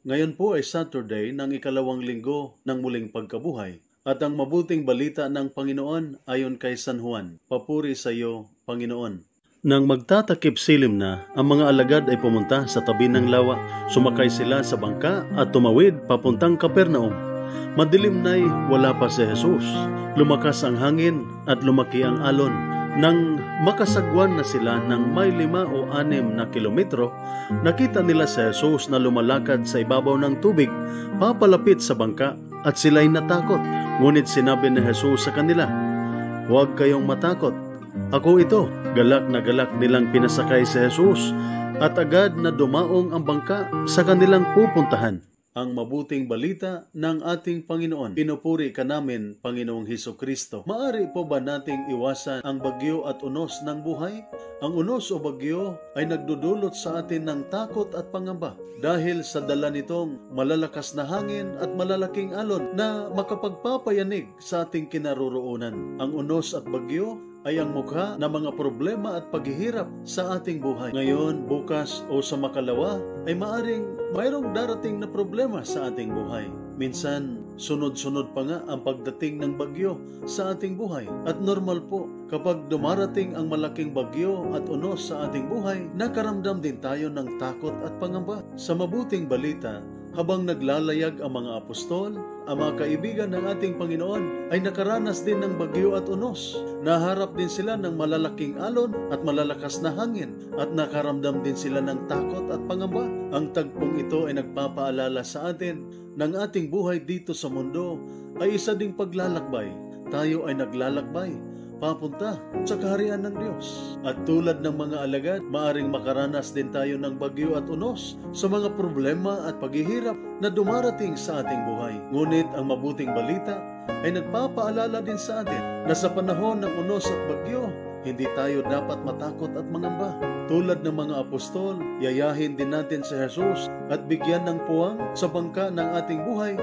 Ngayon po ay Saturday ng ikalawang linggo ng muling pagkabuhay at ang mabuting balita ng Panginoon ayon kay San Juan. Papuri sa iyo, Panginoon. Nang magtatakip silim na, ang mga alagad ay pumunta sa tabi ng lawa. Sumakay sila sa bangka at tumawid papuntang Capernaum. Madilim na'y wala pa si Jesus. Lumakas ang hangin at lumaki ang alon. Nang makasagwan na sila ng may 5 o 6 na kilometro, nakita nila si Jesus na lumalakad sa ibabaw ng tubig, papalapit sa bangka at sila'y natakot. Ngunit sinabi ni Jesus sa kanila, "Huwag kayong matakot. Ako ito." Galak na galak nilang pinasakay si Jesus at agad na dumaong ang bangka sa kanilang pupuntahan. Ang mabuting balita ng ating Panginoon. Pinupuri ka namin, Panginoong Hesukristo. Maari po ba nating iwasan ang bagyo at unos ng buhay? Ang unos o bagyo ay nagdudulot sa atin ng takot at pangamba dahil sa dala nitong malalakas na hangin at malalaking alon na makapagpapayanig sa ating kinaroroonan. Ang unos at bagyo ay ang mukha ng mga problema at paghihirap sa ating buhay. Ngayon, bukas o sa makalawa ay mayroong darating na problema sa ating buhay. Minsan, sunod-sunod pa nga ang pagdating ng bagyo sa ating buhay. At normal po, kapag dumarating ang malaking bagyo at unos sa ating buhay, nakaramdam din tayo ng takot at pangamba. Sa mabuting balita, habang naglalayag ang mga apostol, ang mga kaibigan ng ating Panginoon ay nakaranas din ng bagyo at unos. Naharap din sila ng malalaking alon at malalakas na hangin at nakaramdam din sila ng takot at pangamba. Ang tagpong ito ay nagpapaalala sa atin ng ating buhay dito sa mundo ay isa ding paglalakbay. Tayo ay naglalakbay papunta sa kaharian ng Diyos. At tulad ng mga alagad, maaring makaranas din tayo ng bagyo at unos sa mga problema at paghihirap na dumarating sa ating buhay. Ngunit ang mabuting balita ay nagpapaalala din sa atin na sa panahon ng unos at bagyo, hindi tayo dapat matakot at mangamba. Tulad ng mga apostol, yayahin din natin si Jesus at bigyan ng puwang sa bangka ng ating buhay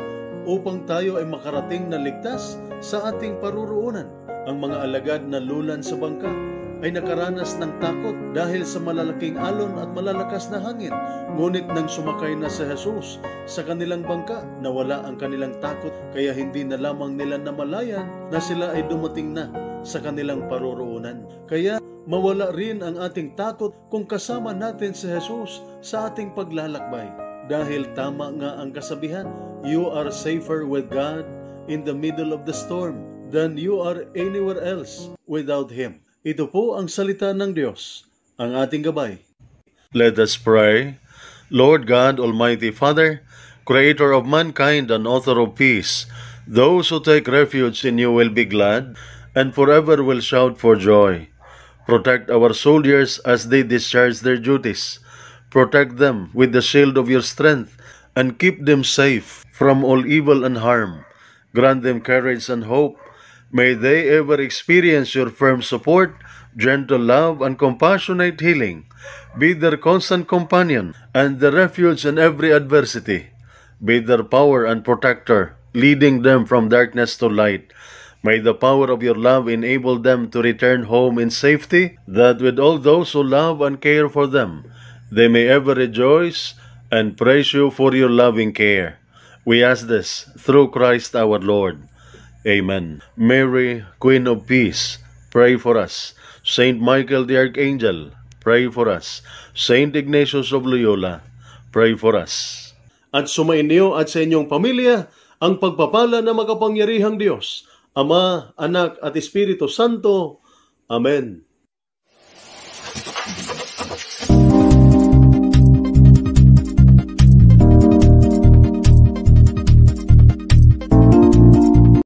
upang tayo ay makarating na ligtas sa ating paruroonan. Ang mga alagad na lulan sa bangka ay nakaranas ng takot dahil sa malalaking alon at malalakas na hangin. Ngunit nang sumakay na si Jesus sa kanilang bangka, nawala ang kanilang takot, kaya hindi na lamang nila namalayan na sila ay dumating na sa kanilang paruroonan. Kaya mawala rin ang ating takot kung kasama natin si Jesus sa ating paglalakbay. Dahil tama nga ang kasabihan, you are safer with God in the middle of the storm than you are anywhere else without Him. Ito po ang salita ng Diyos, ang ating gabay. Let us pray. Lord God, Almighty Father, Creator of mankind and author of peace, those who take refuge in you will be glad and forever will shout for joy. Protect our soldiers as they discharge their duties. Protect them with the shield of your strength and keep them safe from all evil and harm. Grant them courage and hope. May they ever experience your firm support, gentle love, and compassionate healing. Be their constant companion and the refuge in every adversity. Be their power and protector, leading them from darkness to light. May the power of your love enable them to return home in safety, that with all those who love and care for them, they may ever rejoice and praise you for your loving care. We ask this through Christ our Lord. Amen. Mary, Queen of Peace, pray for us. Saint Michael the Archangel, pray for us. Saint Ignatius of Loyola, pray for us. At sumainyo at sa inyong pamilya ang pagpapala ng makapangyarihang Diyos, Ama, Anak at Espiritu Santo. Amen.